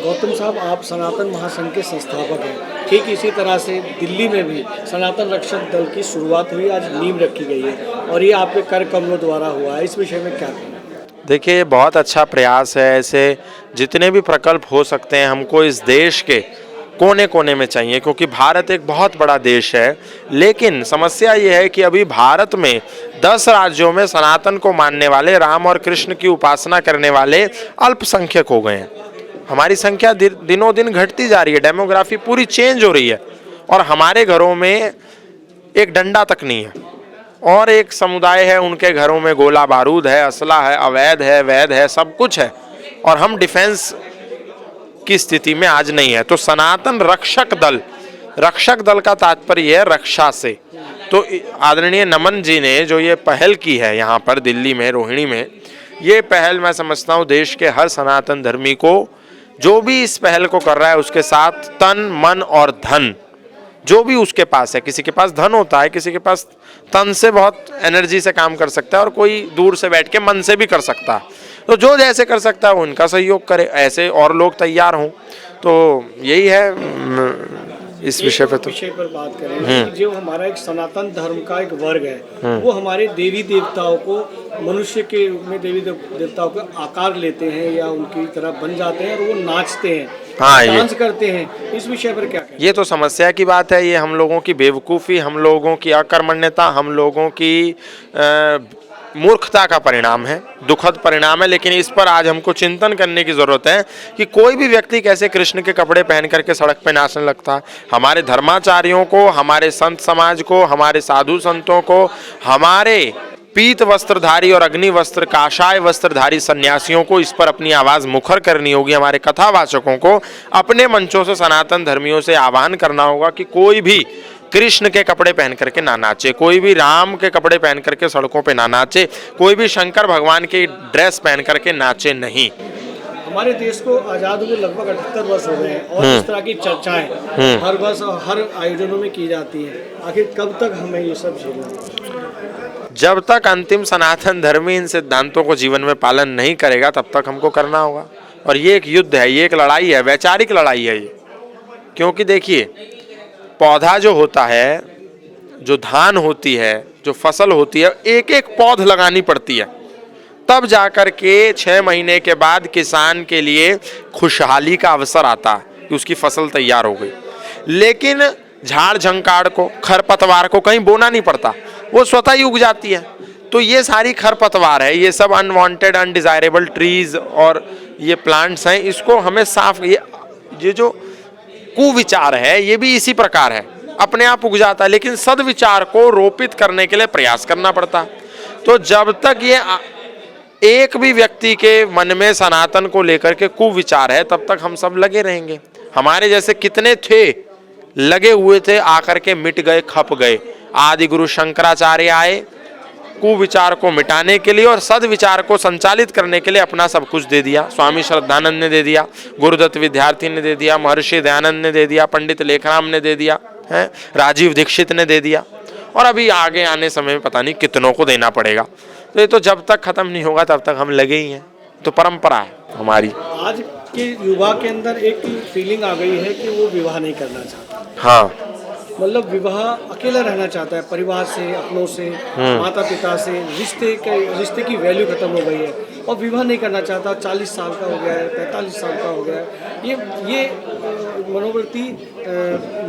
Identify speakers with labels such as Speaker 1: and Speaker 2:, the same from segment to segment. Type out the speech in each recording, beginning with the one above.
Speaker 1: गौतम साहब, आप सनातन महासंघ के संस्थापक हैं। ठीक इसी तरह से दिल्ली में भी सनातन रक्षक दल की शुरुआत हुई, आज नींव रखी गई है और ये आपके कर कमलों द्वारा हुआ है। इस विषय में क्या कहें?
Speaker 2: देखिए, ये बहुत अच्छा प्रयास है। ऐसे जितने भी प्रकल्प हो सकते हैं हमको इस देश के कोने कोने में चाहिए, क्योंकि भारत एक बहुत बड़ा देश है। लेकिन समस्या ये है कि अभी भारत में 10 राज्यों में सनातन को मानने वाले, राम और कृष्ण की उपासना करने वाले अल्पसंख्यक हो गए हैं। हमारी संख्या दिनों दिन घटती जा रही है, डेमोग्राफी पूरी चेंज हो रही है और हमारे घरों में एक डंडा तक नहीं है। और एक समुदाय है, उनके घरों में गोला बारूद है, असला है, अवैध है, वैध है, सब कुछ है और हम डिफेंस की स्थिति में आज नहीं है। तो सनातन रक्षक दल का तात्पर्य है रक्षा से। तो आदरणीय नमन जी ने जो ये पहल की है यहाँ पर दिल्ली में, रोहिणी में, ये पहल मैं समझता हूँ देश के हर सनातन धर्मी को, जो भी इस पहल को कर रहा है उसके साथ तन मन और धन जो भी उसके पास है, किसी के पास धन होता है, किसी के पास तन से बहुत एनर्जी से काम कर सकता है और कोई दूर से बैठ के मन से भी कर सकता है। तो जो जैसे कर सकता है उनका सहयोग करे, ऐसे और लोग तैयार हों। तो यही है इस विषय पे। तो
Speaker 1: विषय पर बात करें कि जो हमारा एक सनातन धर्म का एक वर्ग है, वो हमारे देवी देवताओं को मनुष्य के रूप में देवी देवताओं का आकार लेते हैं या उनकी तरह बन जाते हैं और वो नाचते हैं, डांस करते हैं। इस विषय पर क्या कहें?
Speaker 2: ये तो समस्या की बात है। ये हम लोगों की बेवकूफ़ी, हम लोगों की अकर्मण्यता, हम लोगों की मूर्खता का परिणाम है, दुखद परिणाम है। लेकिन इस पर आज हमको चिंतन करने की ज़रूरत है कि कोई भी व्यक्ति कैसे कृष्ण के कपड़े पहन करके सड़क पे नाचने लगता है। हमारे धर्माचार्यों को, हमारे संत समाज को, हमारे साधु संतों को, हमारे पीत वस्त्रधारी और अग्नि वस्त्र, काषाय वस्त्रधारी सन्यासियों को इस पर अपनी आवाज़ मुखर करनी होगी। हमारे कथावाचकों को अपने मंचों से सनातन धर्मियों से आह्वान करना होगा कि कोई भी कृष्ण के कपड़े पहन करके ना नाचे, कोई भी राम के कपड़े पहन करके सड़कों पे ना नाचे, कोई भी शंकर भगवान की ड्रेस पहन करके नाचे नहीं।
Speaker 1: हमारे देश को आज़ाद हुए लगभग 78 वर्ष हो गए हैं और इस तरह की चर्चाएं हर वर्ष हर आयोजनों में की जाती हैं। आखिर कब तक हमें ये सब झेलना?
Speaker 2: जब तक अंतिम सनातन धर्मी इन सिद्धांतों को जीवन में पालन नहीं करेगा तब तक हमको करना होगा। और ये एक युद्ध है, ये एक लड़ाई है, वैचारिक लड़ाई है ये। क्योंकि देखिए, पौधा जो होता है, जो धान होती है, जो फसल होती है, एक एक पौध लगानी पड़ती है, तब जाकर के 6 महीने के बाद किसान के लिए खुशहाली का अवसर आता है कि उसकी फसल तैयार हो गई। लेकिन झाड़ झंकाड़ को, खरपतवार को कहीं बोना नहीं पड़ता, वो स्वतः ही उग जाती है। तो ये सारी खरपतवार है, ये सब अनवांटेड अनडिजायरेबल ट्रीज और ये प्लांट्स हैं, इसको हमें साफ, ये जो कुविचार है ये भी इसी प्रकार है, अपने आप उग जाता है। लेकिन सद्विचार को रोपित करने के लिए प्रयास करना पड़ता है। तो जब तक ये एक भी व्यक्ति के मन में सनातन को लेकर के कुविचार है तब तक हम सब लगे रहेंगे। हमारे जैसे कितने थे लगे हुए थे, आकर के मिट गए, खप गए। आदि गुरु शंकराचार्य आए कुविचार को मिटाने के लिए और सद्विचार को संचालित करने के लिए अपना सब कुछ दे दिया। स्वामी श्रद्धानंद ने दे दिया, गुरुदत्त विद्यार्थी ने दे दिया, महर्षि दयानंद ने दे दिया, पंडित लेखराम ने दे दिया है, राजीव दीक्षित ने दे दिया और अभी आगे आने समय में पता नहीं कितनों को देना पड़ेगा। तो ये तो जब तक खत्म नहीं होगा तब तक हम लगे ही हैं। तो परंपरा है हमारी।
Speaker 1: आज के युवा के अंदर एक फीलिंग आ गई है कि वो विवाह नहीं करना चाहता।
Speaker 2: हाँ,
Speaker 1: मतलब विवाह अकेला रहना चाहता है, परिवार से, अपनों से, माता पिता से, रिश्ते की वैल्यू खत्म हो गई है और विवाह नहीं करना चाहता। 40 साल का हो गया है, 45 साल का हो गया है। ये मनोवृत्ति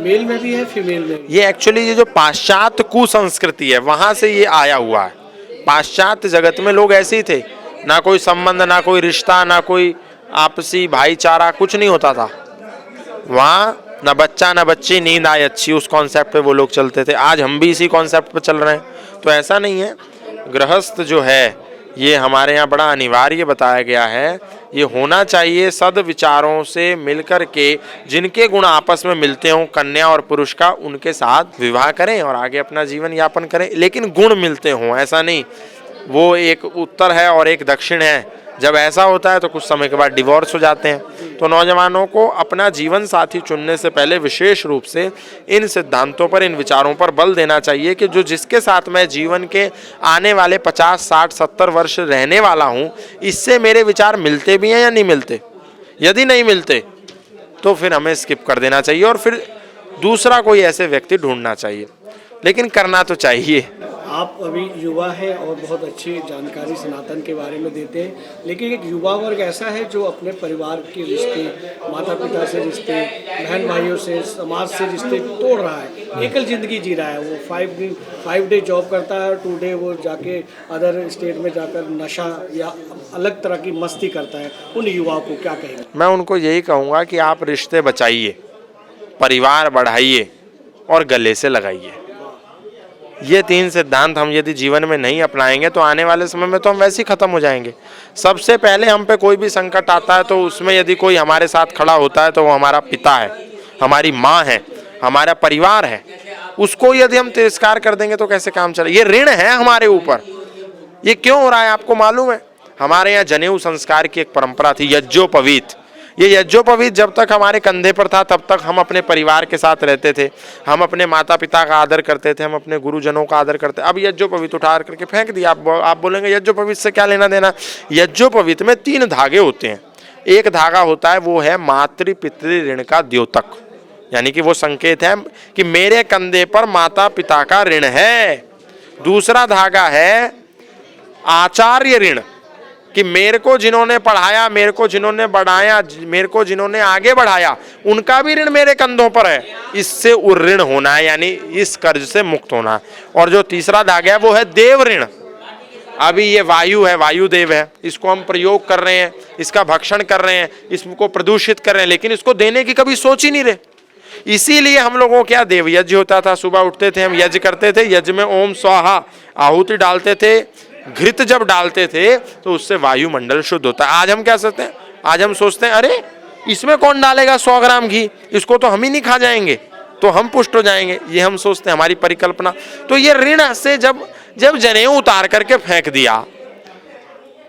Speaker 1: मेल में भी है, फीमेल में भी।
Speaker 2: ये एक्चुअली ये जो पाश्चात्य कुसंस्कृति है वहां से ये आया हुआ है। पाश्चात्य जगत में लोग ऐसे ही थे, ना कोई संबंध, ना कोई रिश्ता, ना कोई आपसी भाईचारा, कुछ नहीं होता था वहाँ। ना बच्चा ना बच्ची, नींद आए अच्छी, उस कॉन्सेप्ट पे वो लोग चलते थे। आज हम भी इसी कॉन्सेप्ट पे चल रहे हैं। तो ऐसा नहीं है, गृहस्थ जो है ये हमारे यहाँ बड़ा अनिवार्य बताया गया है। ये होना चाहिए सद्विचारों से मिलकर के, जिनके गुण आपस में मिलते हों, कन्या और पुरुष का, उनके साथ विवाह करें और आगे अपना जीवन यापन करें। लेकिन गुण मिलते हों, ऐसा नहीं वो एक उत्तर है और एक दक्षिण है। जब ऐसा होता है तो कुछ समय के बाद डिवोर्स हो जाते हैं। तो नौजवानों को अपना जीवन साथी चुनने से पहले विशेष रूप से इन सिद्धांतों पर, इन विचारों पर बल देना चाहिए कि जो जिसके साथ मैं जीवन के आने वाले 50, 60, 70 वर्ष रहने वाला हूँ, इससे मेरे विचार मिलते भी हैं या नहीं मिलते। यदि नहीं मिलते तो फिर हमें स्किप कर देना चाहिए और फिर दूसरा कोई ऐसे व्यक्ति ढूंढना चाहिए, लेकिन करना तो चाहिए।
Speaker 1: आप अभी युवा हैं और बहुत अच्छी जानकारी सनातन के बारे में देते हैं, लेकिन एक युवा वर्ग ऐसा है जो अपने परिवार के रिश्ते, माता पिता से रिश्ते, बहन भाइयों से, समाज से रिश्ते तोड़ रहा है, एकल जिंदगी जी रहा है। वो 5 डे जॉब करता है और 2 डे वो जाके अदर स्टेट में जाकर नशा या अलग तरह की मस्ती करता है। उन युवाओं को क्या कहेंगे?
Speaker 2: मैं उनको यही कहूँगा कि आप रिश्ते बचाइए, परिवार बढ़ाइए और गले से लगाइए। ये 3 सिद्धांत हम यदि जीवन में नहीं अपनाएंगे तो आने वाले समय में तो हम वैसे ही खत्म हो जाएंगे। सबसे पहले हम पे कोई भी संकट आता है तो उसमें यदि कोई हमारे साथ खड़ा होता है तो वो हमारा पिता है, हमारी माँ है, हमारा परिवार है। उसको यदि हम तिरस्कार कर देंगे तो कैसे काम चले? ये ऋण है हमारे ऊपर। ये क्यों हो रहा है आपको मालूम है? हमारे यहाँ जनेऊ संस्कार की एक परंपरा थी, यज्ञोपवीत। ये यज्ञोपवीत जब तक हमारे कंधे पर था तब तक हम अपने परिवार के साथ रहते थे, हम अपने माता पिता का आदर करते थे, हम अपने गुरुजनों का आदर करते। अब यज्ञोपवीत उठा करके फेंक दिया। आप बोलेंगे यज्ञोपवीत से क्या लेना देना? यज्ञोपवीत में 3 धागे होते हैं। एक धागा होता है वो है मातृ पितृ ऋण का द्योतक, यानी कि वो संकेत है कि मेरे कंधे पर माता पिता का ऋण है। दूसरा धागा है आचार्य ऋण, कि मेरे को जिन्होंने पढ़ाया, मेरे को जिन्होंने बढ़ाया, मेरे को जिन्होंने आगे बढ़ाया, उनका भी ऋण मेरे कंधों पर है। इससे उऋण होना है, यानी इस कर्ज से मुक्त होना है। और जो तीसरा धागा है वो है देव ऋण। अभी ये वायु है, वायुदेव है, इसको हम प्रयोग कर रहे हैं, इसका भक्षण कर रहे हैं, इसको प्रदूषित कर रहे हैं, लेकिन इसको देने की कभी सोच ही नहीं रहे। इसीलिए हम लोगों क्या देव यज्ञ होता था। सुबह उठते थे, हम यज्ञ करते थे, यज्ञ में ओम स्वाहा आहुति डालते थे, घृत जब डालते थे तो उससे वायुमंडल शुद्ध होता है। आज हम क्या सोचते हैं? आज हम सोचते हैं अरे इसमें कौन डालेगा 100 ग्राम घी, इसको तो हम ही नहीं खा जाएंगे, तो हम पुष्ट हो जाएंगे। ये हम सोचते हैं, हमारी परिकल्पना। तो ये ऋण से जब जनेऊ उतार करके फेंक दिया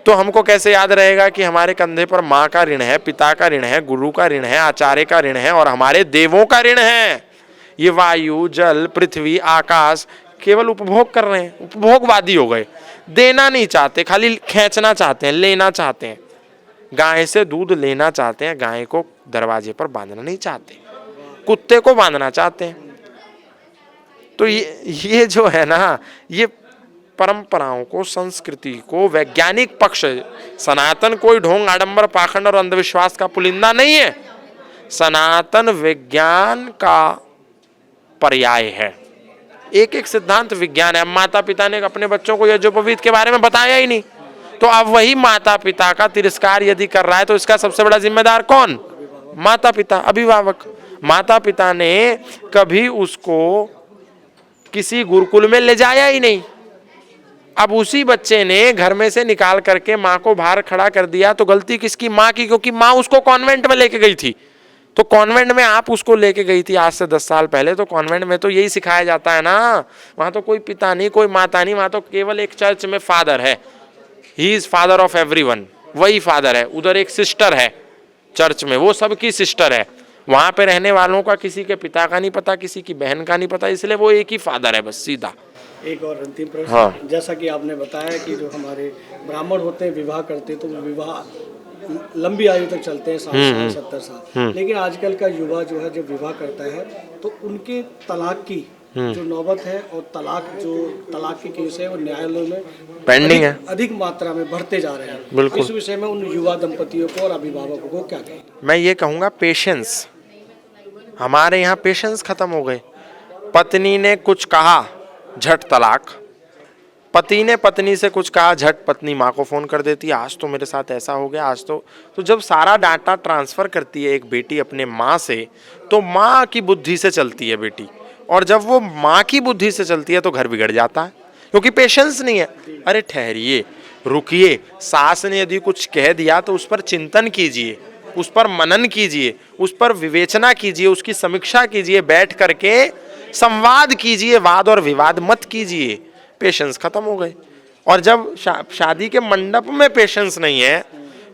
Speaker 2: तो हमको कैसे याद रहेगा कि हमारे कंधे पर माँ का ऋण है, पिता का ऋण है, गुरु का ऋण है, आचार्य का ऋण है और हमारे देवों का ऋण है। ये वायु, जल, पृथ्वी, आकाश केवल उपभोग कर रहे हैं, उपभोगवादी हो गए। देना नहीं चाहते, खाली खींचना चाहते हैं, लेना चाहते हैं। गाय से दूध लेना चाहते हैं, गाय को दरवाजे पर बांधना नहीं चाहते, कुत्ते को बांधना चाहते हैं। तो ये जो है ना, ये परंपराओं को, संस्कृति को, वैज्ञानिक पक्ष, सनातन कोई ढोंग, आडंबर, पाखंड और अंधविश्वास का पुलिंदा नहीं है। सनातन विज्ञान का पर्याय है। एक एक सिद्धांत विज्ञान है। अब माता पिता ने अपने बच्चों को यज्ञोपवीत के बारे में बताया ही नहीं, तो अब वही माता पिता का तिरस्कार यदि कर रहा है तो इसका सबसे बड़ा जिम्मेदार कौन? माता पिता, अभिभावक। माता पिता ने कभी उसको किसी गुरुकुल में ले जाया ही नहीं। अब उसी बच्चे ने घर में से निकाल करके माँ को बाहर खड़ा कर दिया, तो गलती किसकी? माँ की, क्योंकि माँ उसको कॉन्वेंट में लेके गई थी। तो कॉन्वेंट में आप उसको लेके गई थी आज से 10 साल पहले, तो कॉन्वेंट में तो यही सिखाया जाता है ना। वहाँ तो कोई पिता नहीं, कोई माता नहीं, वहाँ तो केवल एक चर्च में फादर है। He is father of everyone, वही फादर है। उधर एक सिस्टर है चर्च में, वो सबकी सिस्टर है। वहाँ पे रहने वालों का किसी के पिता का नहीं पता, किसी की बहन का नहीं पता, इसलिए वो एक ही फादर है, बस सीधा।
Speaker 1: एक और अंतिम प्रश्न।
Speaker 2: हाँ।
Speaker 1: जैसा कि आपने बताया कि जो हमारे ब्राह्मण होते हैं विवाह करते हैं, तो वो विवाह लंबी आयु तक चलते हैं, 60 साल 70 साल। लेकिन आजकल का युवा जो है जब विवाह करता है तो उनके तलाक की जो नौबत है और तलाक के केस है वो न्यायालयों में
Speaker 2: पेंडिंग है,
Speaker 1: अधिक मात्रा में बढ़ते जा रहे हैं।
Speaker 2: बिल्कुल।
Speaker 1: इस विषय में उन युवा दंपतियों को और अभिभावकों को क्या कहें?
Speaker 2: मैं ये कहूँगा पेशेंस। हमारे यहाँ पेशेंस खत्म हो गए। पत्नी ने कुछ कहा, झट तलाक। पति ने पत्नी से कुछ कहा, झट पत्नी माँ को फोन कर देती है, आज तो मेरे साथ ऐसा हो गया, आज तो जब सारा डाटा ट्रांसफर करती है एक बेटी अपने माँ से, तो माँ की बुद्धि से चलती है बेटी, और जब वो माँ की बुद्धि से चलती है तो घर बिगड़ जाता है, क्योंकि पेशेंस नहीं है। अरे ठहरिए, रुकिए। सास ने यदि कुछ कह दिया तो उस पर चिंतन कीजिए, उस पर मनन कीजिए, उस पर विवेचना कीजिए, उसकी समीक्षा कीजिए, बैठ करके संवाद कीजिए, वाद और विवाद मत कीजिए। पेशेंस खत्म हो गए। और जब शादी के मंडप में पेशेंस नहीं है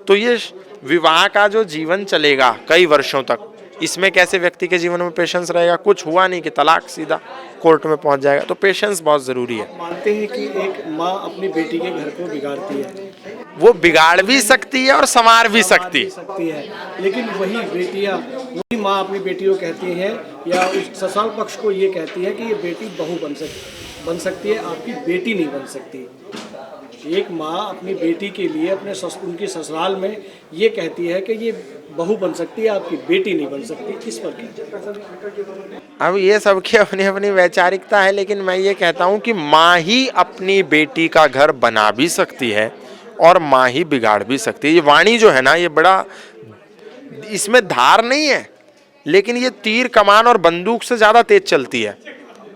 Speaker 2: तो ये विवाह का जो जीवन चलेगा कई वर्षों तक, इसमें कैसे व्यक्ति के जीवन में पेशेंस रहेगा? कुछ हुआ नहीं कि तलाक, सीधा कोर्ट में पहुंच जाएगा। तो पेशेंस बहुत ज़रूरी है।
Speaker 1: मानते हैं कि एक माँ अपनी बेटी के घर को बिगाड़ती है,
Speaker 2: वो बिगाड़ भी सकती है और संवार भी सकती है।
Speaker 1: सकती है, लेकिन वही बेटियां, वही माँ अपनी बेटी को कहती है या उस ससुराल पक्ष को ये कहती है कि ये बेटी बहू बन सकती है, आपकी बेटी नहीं बन सकती। एक माँ अपनी बेटी के लिए उनकी ससुराल में ये कहती है कि ये बहू बन सकती है, आपकी बेटी नहीं बन सकती। इस पर क्या?
Speaker 2: अब ये सबकी अपनी अपनी वैचारिकता है, लेकिन मैं ये कहता हूँ कि माँ ही अपनी बेटी का घर बना भी सकती है और माँ ही बिगाड़ भी सकती है। ये वाणी जो है ना, ये बड़ा, इसमें धार नहीं है, लेकिन ये तीर कमान और बंदूक से ज़्यादा तेज चलती है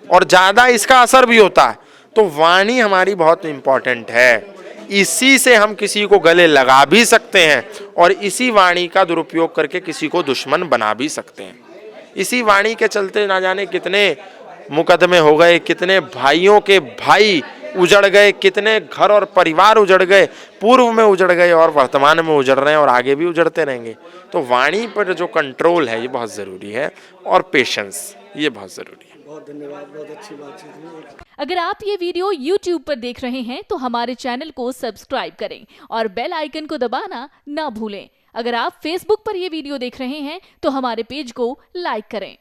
Speaker 2: और ज़्यादा इसका असर भी होता है। तो वाणी हमारी बहुत इम्पॉर्टेंट है। इसी से हम किसी को गले लगा भी सकते हैं और इसी वाणी का दुरुपयोग करके किसी को दुश्मन बना भी सकते हैं। इसी वाणी के चलते ना जाने कितने मुकदमे हो गए, कितने भाइयों के भाई उजड़ गए, कितने घर और परिवार उजड़ गए, पूर्व में उजड़ गए और वर्तमान में उजड़ रहे हैं और आगे भी उजड़ते रहेंगे। तो वाणी पर जो कंट्रोल है ये बहुत ज़रूरी है और पेशेंस ये बहुत ज़रूरी है।
Speaker 1: बहुत धन्यवाद, बहुत अच्छी बातचीत हुई।
Speaker 3: अगर आप ये वीडियो YouTube पर देख रहे हैं तो हमारे चैनल को सब्सक्राइब करें और बेल आइकन को दबाना ना भूलें। अगर आप Facebook पर ये वीडियो देख रहे हैं तो हमारे पेज को लाइक करें।